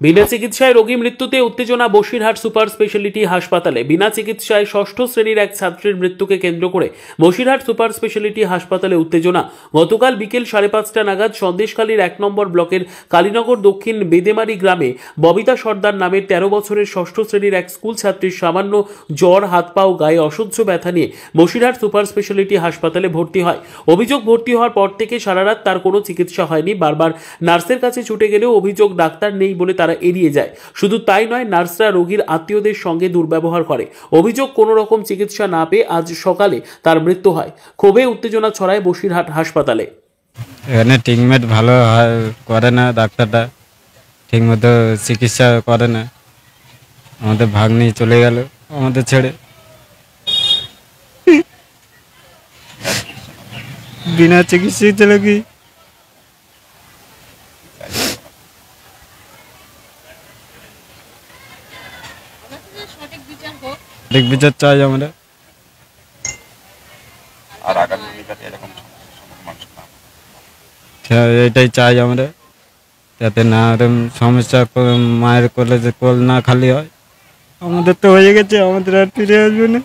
বিনা চিকিৎসায় রোগী মৃত্যুতে উত্তেজনা বসিরহাট সুপার স্পেশালিটি হাসপাতালে। বিনা চিকিৎসায় ষষ্ঠ শ্রেণীর এক ছাত্রীর মৃত্যুকে কেন্দ্র করে বসিরহাট সুপার স্পেশালিটি হাসপাতালে উত্তেজনা। গতকাল বিকেল 5:30টা নাগাদ সন্দেশখালীর 1 নম্বর ব্লকের কালীনগর দক্ষিণ বেদেমারি গ্রামে ববিতা সর্দার নামের 13 বছরের ষষ্ঠ শ্রেণীর এক স্কুল ছাত্রীর সামান্য জ্বর, হাত পা ও গায়ে অসহ্য ব্যথা নিয়ে বসিরহাট সুপার স্পেশালিটি হাসপাতালে ভর্তি হয়। অভিযোগ, ভর্তি হওয়ার পর থেকে সারা রাত তার কোনো চিকিৎসা হয়নি। বারবার নার্সের কাছে ছুটে গেলেও অভিযোগ ডাক্তার নেই বলে তারা এড়িয়ে যায়। শুধু তাই নয়, নার্সরা রোগীর আত্মীয়দের সঙ্গে দুর্ব্যবহার করে। অভিযোগ, কোনো রকম চিকিৎসা না পেয়ে আজ সকালে তার মৃত্যু হয়। ক্ষোভে উত্তেজনা ছড়ায় বসিরহাট হাসপাতালে। এখানে ট্রিটমেন্ট ভালো করে না, ডাক্তাররা ঠিকমতো চিকিৎসা করে না। আমাদের ভাগ্নি চলে গেল আমাদের ছেড়ে। বিনা চিকিৎসায় চলে কি সঠিক বিচার চাই আমরা। এটাই চাই আমরা, যাতে না সমস্যা মায়ের কোলে যে কোল না খালি হয়। আমাদের তো হয়ে গেছে, আমাদের আর ফিরে আসবে না।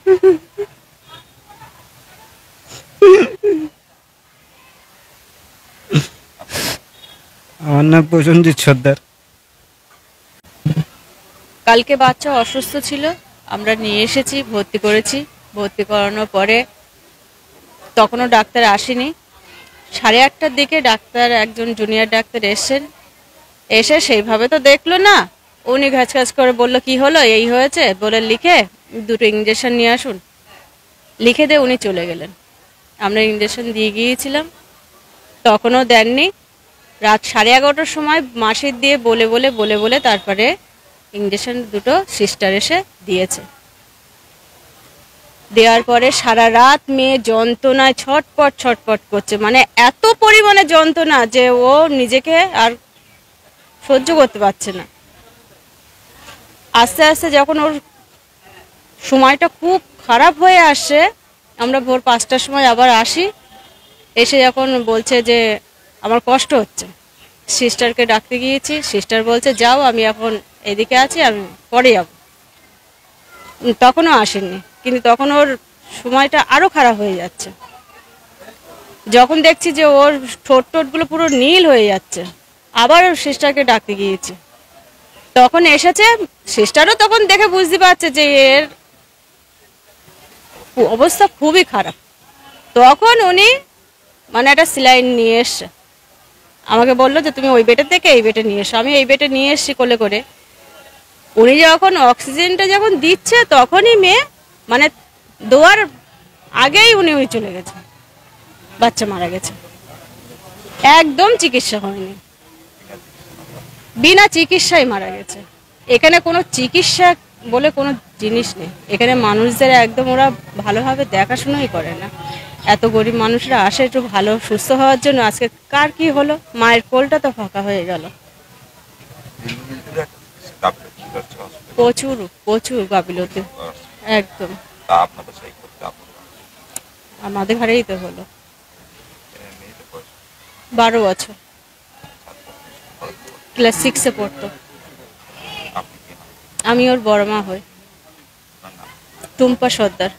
আমার নাম প্রসেনজিৎ সর্দার। কালকে বাচ্চা অসুস্থ ছিল, আমরা নিয়ে এসেছি, ভর্তি করেছি। ভর্তি করানোর পরে তখনও ডাক্তার আসেনি। 8:30টার দিকে ডাক্তার, একজন জুনিয়র ডাক্তার এসেছেন। এসে সেইভাবে তো দেখলো না, উনি ঘাচ ঘাচ করে বললো কি হলো, এই হয়েছে বলে লিখে 2টো ইঞ্জেকশন নিয়ে আসুন, লিখে দিয়ে উনি চলে গেলেন। আমরা ইঞ্জেকশন দিয়ে গিয়েছিলাম, তখনও দেননি। রাত 11:30টার সময় মাসির দিয়ে বলে তারপরে ইঞ্জেকশন 2টো সিস্টার এসে দিয়েছে। দেওয়ার পরে সারা রাত মেয়ে যন্ত্রণায় ছটপট করছে, মানে এত পরিমাণে যন্ত্রণা যে ও নিজেকে আর সহ্য করতে পারছে না। আস্তে আস্তে যখন ওর সময়টা খুব খারাপ হয়ে আসছে, আমরা ভোর 5টার সময় আবার আসি। এসে যখন বলছে যে আমার কষ্ট হচ্ছে, সিস্টারকে ডাকতে গিয়েছি। সিস্টার বলছে যাও, আমি এখন এদিকে আছি, আমি পরে যাব। তখনও আসেননি, কিন্তু তখন ওর সময়টা আরও খারাপ হয়ে যাচ্ছে। যখন দেখছি যে ওর ঠোঁটগুলো পুরো নীল হয়ে যাচ্ছে, আবার সিস্টারকে ডাকতে গিয়েছি। তখন এসেছে, সিস্টারও তখন দেখে বুঝতে পারছে যে এর অবস্থা খুবই খারাপ। তখন উনি মানে একটা স্যালাইন নিয়ে এসছে, আমাকে বললো যে তুমি ওই বেডের থেকে এই বেডে নিয়ে এসো। আমি এই বেডে নিয়ে এসছি কোলে করে। উনি যখন অক্সিজেনটা যখন দিচ্ছে, তখনই মেয়ে মানে দেওয়ার আগেই উনি চলে গেছে, বাচ্চা মারা গেছে। একদম চিকিৎসা হয়নি, বিনা চিকিৎসায় মারা গেছে। এখানে কোনো চিকিৎসা বলে কোনো জিনিস নেই। এখানে মানুষদের একদম ওরা ভালোভাবে দেখাশোনাই করে না। এত গরিব মানুষরা আসে একটু ভালো সুস্থ হওয়ার জন্য, আজকে কার কি হলো, মায়ের কোলটা তো ফাঁকা হয়ে গেল। প্রচুর গাফিলতি, একদম। আমাদের ঘরেই তো হলো। 12 বছর, ক্লাস 6-এ পড়তো। আমি ওর বড় মা হই, টুম্পা সর্দার।